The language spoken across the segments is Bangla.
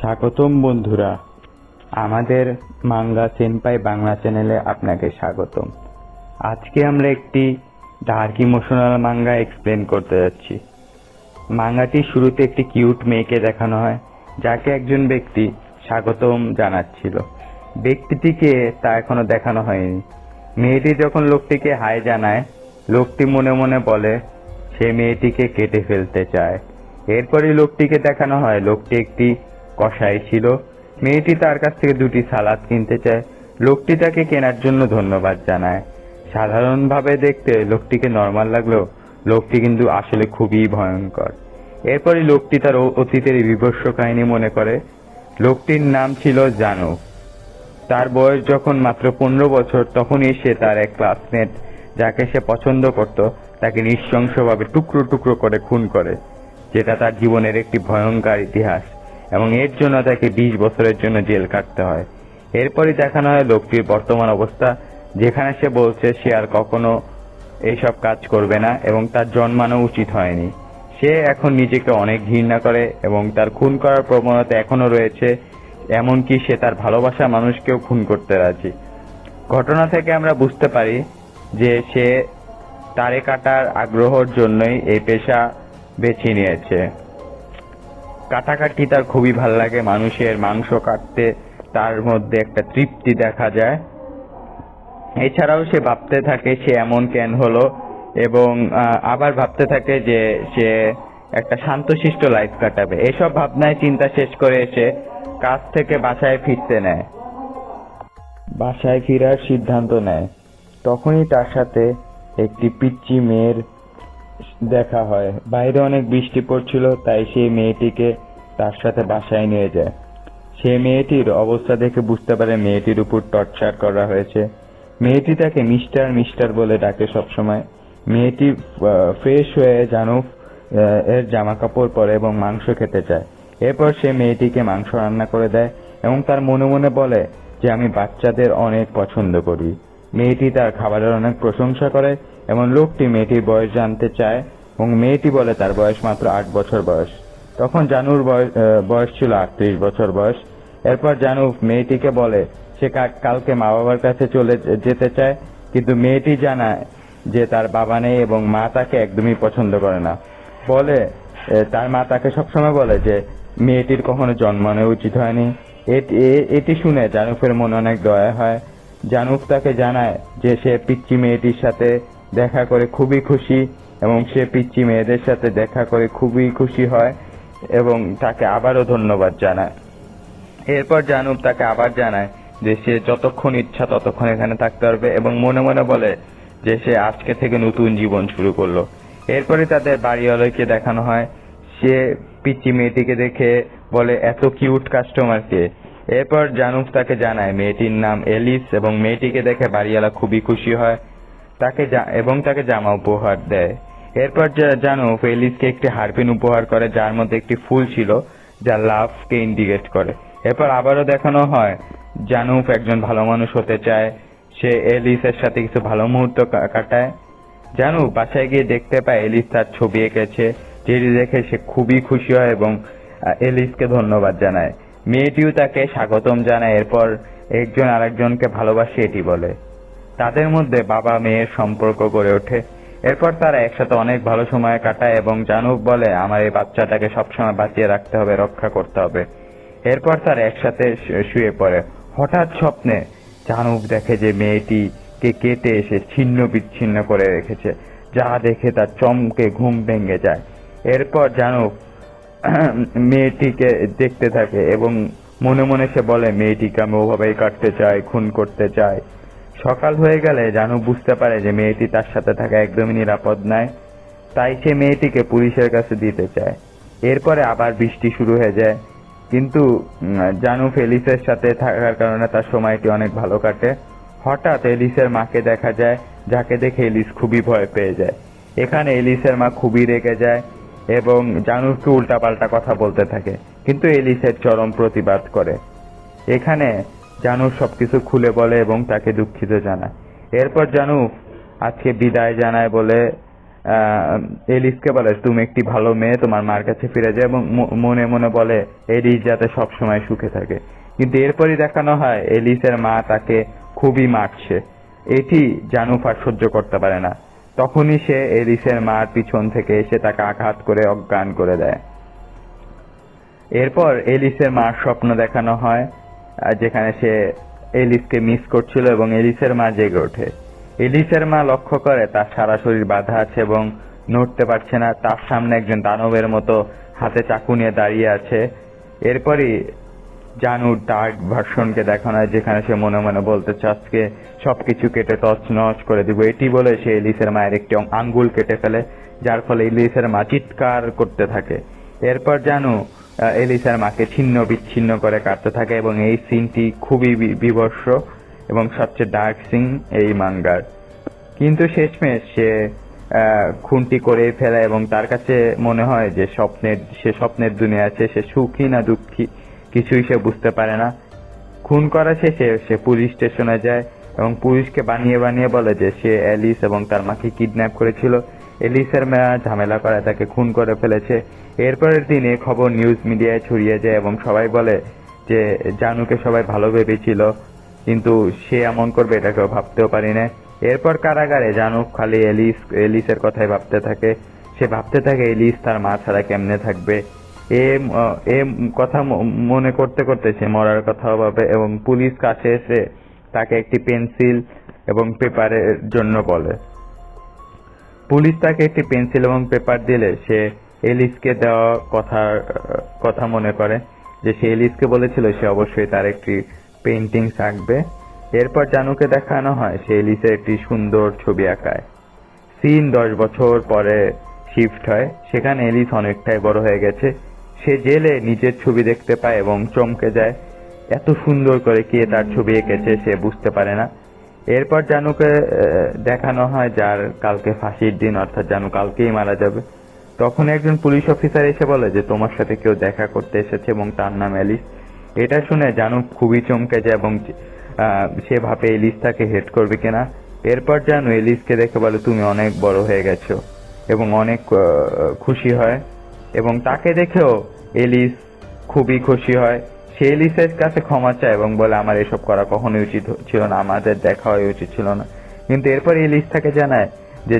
স্বাগতম বন্ধুরা, আমাদের মাঙ্গা সেনপাই বাংলা চ্যানেলে আপনাকে স্বাগতম। আজকে আমরা একটি ডার্ক ইমোশনাল মাঙ্গা এক্সপ্লেন করতে যাচ্ছি। মাঙ্গাটির শুরুতে একটি কিউট মেয়েকে দেখানো হয়, যাকে একজন ব্যক্তি স্বাগতম জানাচ্ছিল। ব্যক্তিটিকে তা এখনো দেখানো হয়নি। মেয়েটি যখন লোকটিকে হাই জানায়, লোকটি মনে মনে বলে সে মেয়েটিকে কেটে ফেলতে চায়। এরপরই লোকটিকে দেখানো হয় লোকটি একটি কসাই ছিল। মেয়েটি তার কাছ থেকে 2টি সালাদ কিনতে চায়। লোকটি তাকে কেনার জন্য ধন্যবাদ জানায়। সাধারণভাবে দেখতে লোকটিকে নরমাল লাগলেও লোকটি কিন্তু আসলে খুবই ভয়ঙ্কর। এরপরই লোকটি তার অতীতের বিভৎস কাহিনী মনে করে। লোকটির নাম ছিল জানু। তার বয়স যখন মাত্র 15 বছর, তখনই সে তার এক ক্লাসমেট যাকে সে পছন্দ করত তাকে নৃশংসভাবে টুকরো টুকরো করে খুন করে, যেটা তার জীবনের একটি ভয়ঙ্কর ইতিহাস, এবং এর জন্য তাকে 20 বছরের জন্য জেল কাটতে হয়। এরপরই দেখানো হয় লোকটির বর্তমান অবস্থা, যেখানে সে বলছে সে আর কখনো এইসব কাজ করবে না এবং তার জন্মানো উচিত হয়নি। সে এখন নিজেকে অনেক ঘৃণা করে এবং তার খুন করার প্রবণতা এখনো রয়েছে, এমনকি সে তার ভালোবাসা মানুষকেও খুন করতে রাজি। ঘটনা থেকে আমরা বুঝতে পারি যে সে তারে কাটার আগ্রহের জন্যই এই পেশা বেছে নিয়েছে। কাটাকাটি তার খুবই ভাল লাগে। মানুষের মাংস কাটতে তার মধ্যে একটা তৃপ্তি দেখা যায়। এছাড়াও সে ভাবতে থাকে সে এমন কেন হলো, এবং আবার ভাবতে থাকে যে সে একটা শান্তশিষ্ট লাইফ কাটাবে। এসব ভাবনায় চিন্তা শেষ করে এসে কাজ থেকে বাসায় ফিরতে নেয়। বাসায় ফেরার সিদ্ধান্ত নেয়। তখনই তার সাথে একটি পিচ্চি মেয়ের দেখা হয়। বাইরে অনেক বৃষ্টি পড়ছিল, তাই সেই মেয়েটিকে তার সাথে বাসায় নিয়ে যায়। সে মেয়েটির অবস্থা দেখে বুঝতে পারে মেয়েটির উপর টর্চার করা হয়েছে। মেয়েটি তাকে মিস্টার মিস্টার বলে ডাকে সবসময়। মেয়েটি ফ্রেশ হয়ে জানুফ এর জামা কাপড় পরে এবং মাংস খেতে চায়। এরপর সে মেয়েটিকে মাংস রান্না করে দেয় এবং তার মনে মনে বলে যে আমি বাচ্চাদের অনেক পছন্দ করি। মেয়েটি তার খাবারের অনেক প্রশংসা করে এবং লোকটি মেয়েটির বয়স জানতে চায় এবং মেয়েটি বলে তার বয়স মাত্র 8 বছর বয়স। তখন জানুর বয়স ছিল 38 বছর বয়স। এরপর জানু মেয়েটিকে বলে সে কালকে মা বাবার কাছে চলে যেতে চায়, কিন্তু মেয়েটি জানায় যে তার বাবা নেই এবং মা তাকে একদমই পছন্দ করে না। বলে তার মা তাকে সবসময় বলে যে মেয়েটির কখনো জন্মানো উচিত হয়নি। এটি শুনে জানুফের মনে অনেক দয়া হয়। জানুফ তাকে জানায় যে সে পিচ্চি মেয়েটির সাথে দেখা করে খুবই খুশি এবং সে পিচ্চি মেয়েদের সাথে দেখা করে খুবই খুশি হয় এবং তাকে আবারও ধন্যবাদ জানায়। এরপর জানুব তাকে আবার জানায় যে সে যতক্ষণ ইচ্ছা ততক্ষণ এখানে থাকতে পারবে এবং মনে মনে বলে যে সে আজকে থেকে নতুন জীবন শুরু করলো। এরপরে তাদের বাড়িওয়ালাকে দেখানো হয়। সে পিচ্চি মেয়েটিকে দেখে বলে এত কিউট কাস্টমারকে। এরপর জানুব তাকে জানায় মেয়েটির নাম এলিস এবং মেয়েটিকে দেখে বাড়িওয়ালা খুবই খুশি হয় তাকে জামা উপহার দেয়। এরপর জানুব এলিসকে একটি হারপিন উপহার করে, যার মধ্যে একটি ফুল ছিল যা লাভকে ইন্ডিকেট করে। এরপর আবারও দেখানো হয় জানুব একজন ভালো মানুষ হতে চায়। সে এলিসের সাথে কিছু ভালো মুহূর্ত কাটায়। জানু বাসায় গিয়ে দেখতে পায় এলিস তার ছবি এঁকেছে, যেটি দেখে সে খুবই খুশি হয় এবং এলিসকে ধন্যবাদ জানায়। মেয়েটিও তাকে স্বাগতম জানায়। এরপর একজন আরেকজনকে ভালোবাসে এটি বলে। তাদের মধ্যে বাবা মেয়ের সম্পর্ক গড়ে ওঠে। এরপর তারা একসাথে অনেক ভালো সময় কাটায় এবং জানুব বলে আমার এই বাচ্চাটাকে সবসময় বাঁচিয়ে রাখতে হবে, রক্ষা করতে হবে। এরপর তারা একসাথে শুয়ে পড়ে। হঠাৎ স্বপ্নে জানুব দেখে যে মেয়েটিকে কেটে এসে ছিন্ন বিচ্ছিন্ন করে রেখেছে, যা দেখে তার চমকে ঘুম ভেঙে যায়। এরপর জানুব মেয়েটিকে দেখতে থাকে এবং মনে মনে সে বলে মেয়েটিকে আমি ওভাবেই কাটতে চাই, খুন করতে চাই। সকাল হয়ে গেলে জানু বুঝতে পারে যে মেয়েটি তার সাথে থাকা একদমই নিরাপদ নয়, তাই সে মেয়েটিকে পুলিশের কাছে দিতে চায়। এরপরে আবার বৃষ্টি শুরু হয়ে যায়, কিন্তু জানু এলিসের সাথে থাকার কারণে তার সময়টি অনেক ভালো কাটে। হঠাৎ এলিসের মাকে দেখা যায়, যাকে দেখে এলিস খুবই ভয় পেয়ে যায়। এখানে এলিসের মা খুবই রেগে যায় এবং জানুকে উল্টাপাল্টা কথা বলতে থাকে, কিন্তু এলিসের চরম প্রতিবাদ করে। এখানে জানু সবকিছু খুলে বলে এবং তাকে দুঃখিত জানায়। এরপর জানু আজকে বিদায় জানায় বলে এলিসকে বলে তুমি একটি ভালো মেয়ে, তোমার মার কাছে ফিরে যায়, এবং মনে মনে বলে এলিস যাতে সবসময় সুখে থাকে। কিন্তু এরপরই দেখানো হয় এলিসের মা তাকে খুবই মারছে। এটি জানুক আর সহ্য করতে পারে না। তখনই সে এলিসের মার পিছন থেকে এসে তাকে আঘাত করে অজ্ঞান করে দেয়। এরপর এলিসের মার স্বপ্ন দেখানো হয়, যেখানে সে এলিসকে মিস করছিল এবং এলিসের মা জেগে ওঠে। এলিসের মা লক্ষ্য করে তার সারা শরীর বাঁধা আছে এবং নড়তে পারছে না। তার সামনে একজন দানবের মতো হাতে চাকু নিয়ে দাঁড়িয়ে আছে। এরপরই জানুর ডার্ক ভার্সনকে দেখানো হয়, যেখানে সে মনে মনে বলতেছে আজকে সবকিছু কেটে তছনছ করে দিব। এটি বলে সে এলিসের মায়ের একটি আঙ্গুল কেটে ফেলে, যার ফলে এলিসের মা চিৎকার করতে থাকে। এরপর জানু এলিসের মাকে ছিন্ন বিচ্ছিন্ন করে কাটতে থাকে এবং এই সিনটি খুবই বিভৎস এবং সবচেয়ে ডার্ক সিন এই মাঙ্গার। কিন্তু শেষমেশ সে খুনটি করে ফেলে এবং তার কাছে মনে হয় যে সে স্বপ্নের দুনিয়া আছে, সে সুখী না দুঃখী কিছুই সে বুঝতে পারে না। খুন করা শেষে সে পুলিশ স্টেশনে যায় এবং পুলিশকে বানিয়ে বানিয়ে বলে যে সে এলিস এবং তার মাকে কিডন্যাপ করেছিল। এলিসের মা ঝামেলা করে তাকে খুন করে ফেলেছে। এরপরের দিনে খবর নিউজ মিডিয়ায় ছড়িয়ে যায় এবং সবাই বলে যে জানুকে সবাই ভালো ভেবেছিল, কিন্তু সে এমন করবে এটা কেউ ভাবতেও পারি না। এরপর কারাগারে জানু খালি এলিসের কথাই ভাবতে থাকে। সে ভাবতে থাকে এলিস তার মা ছাড়া কেমনে থাকবে। এ কথা মনে করতে করতে সে মরার কথা ভাবে এবং পুলিশ কাছে এসে তাকে একটি পেন্সিল এবং পেপারের জন্য বলে। পুলিশ তাকে একটি পেন্সিল এবং পেপার দিলে সে এলিসকে দেওয়া কথা মনে করে যে সে এলিসকে বলেছিল সে অবশ্যই তার একটি পেইন্টিং আঁকবে। এরপর জানুকে দেখানো হয় সে এলিসের একটি সুন্দর ছবি আঁকায়। সিন 10 বছর পরে শিফট হয়। সেখানে এলিস অনেকটাই বড় হয়ে গেছে। সে জেলে নিজের ছবি দেখতে পায় এবং চমকে যায়। এত সুন্দর করে কে তার ছবি এঁকেছে সে বুঝতে পারে না। এরপর জানুকে দেখানো হয় যার কালকে ফাঁসির দিন, অর্থাৎ জানু কালকেই মারা যাবে। তখন একজন পুলিশ অফিসার এসে বলে যে তোমার সাথে কেউ দেখা করতে এসেছে এবং তার নাম এলিস। এটা শুনে জানু খুবই চমকে যায় এবং সে ভাবে এলিস তাকে হেট করবে কিনা। এরপর জানু এলিসকে দেখে বলে তুমি অনেক বড় হয়ে গেছো এবং অনেক খুশি হয় এবং তাকে দেখেও এলিস খুবই খুশি হয়। সে এলিসের কাছে ক্ষমা চায় এবং বলে আমার এসব করা কখনোই উচিত ছিল না, আমাদের দেখা হওয়া উচিত ছিল না। কিন্তু এরপর এলিস তাকে জানায় যে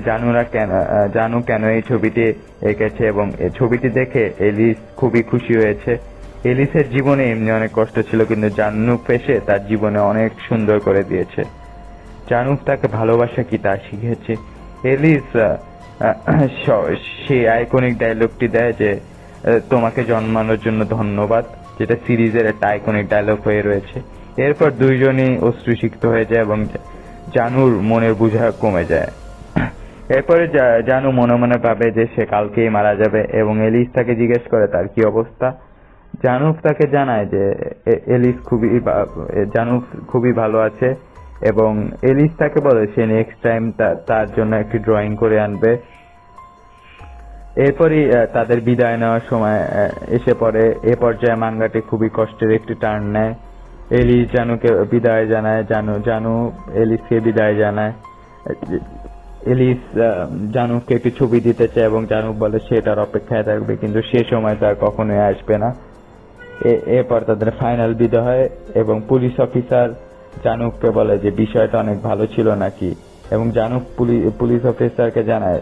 জানু কেন এই ছবিটি এঁকেছে এবং এই ছবিটি দেখে এলিস খুবই খুশি হয়েছে। এলিসের জীবনে এমনি অনেক কষ্ট ছিল, কিন্তু জানুক এসে তার জীবনে অনেক সুন্দর করে দিয়েছে। জানুক তাকে ভালোবাসা কি তা শিখেছে। এলিস সে আইকনিক ডায়লগটি দেয় যে তোমাকে জন্মানোর জন্য ধন্যবাদ, যেটা সিরিজের একটা আইকনিক ডায়লগ হয়ে রয়েছে। এরপর দুইজনই অশ্রুসিক্ত হয়ে যায় এবং জানুর মনের বোঝা কমে যায়। এরপরে জানু মনে মনে ভাবে যে সে কালকেই মারা যাবে এবং এলিস তাকে জিজ্ঞেস করে তার কি অবস্থা। জানু তাকে জানায় যে জানু খুবই ভালো আছে এবং এলিস তাকে বলে সে নেক্সট টাইম তার জন্য একটি ড্রয়িং করে আনবে। এরপরই তাদের বিদায় নেওয়ার সময় এসে পড়ে। এ পর্যায়ে মাঙ্গাটি খুবই কষ্টের একটি টার্ন নেয়। এলিস জানুকে বিদায় জানায়, জানু এলিসকে বিদায় জানায়। এলিস জানুকে একটি ছবি দিতে চায় এবং জানু বলে সে তার অপেক্ষায় থাকবে, কিন্তু সে সময় তার কখনোই আসবে না। এরপর তাদের ফাইনাল বিদায় হয় এবং পুলিশ অফিসার জানুককে বলে যে বিষয়টা অনেক ভালো ছিল নাকি, এবং জানুক পুলিশ অফিসারকে জানায়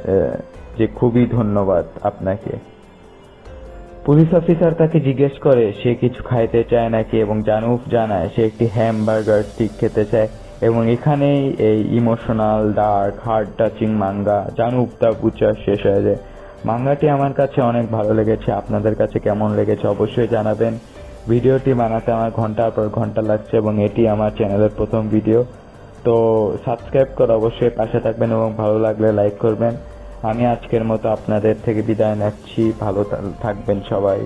যে খুবই ধন্যবাদ আপনাকে। পুলিশ অফিসার তাকে জিজ্ঞেস করে সে কিছু খাইতে চায় নাকি এবং জানুক জানায় সে একটি হ্যামবার্গার স্টিক খেতে চায়। এবং এখানেই এই emotional dark heart touching manga জানুক তা বুঝা শেষ হয়ে যায়। মাঙ্গাটি আমার কাছে অনেক ভালো লেগেছে। আপনাদের কাছে কেমন লেগেছে অবশ্যই জানাবেন। ভিডিওটি বানাতে আমার ঘন্টার পর ঘন্টা লাগছে এবং এটি আমার চ্যানেলের প্রথম ভিডিও, তো সাবস্ক্রাইব করে অবশ্যই পাশে থাকবেন এবং ভালো লাগলে লাইক করবেন। আমি আজকের মতো আপনাদের থেকে বিদায় নিচ্ছি। ভালো থাকবেন সবাই।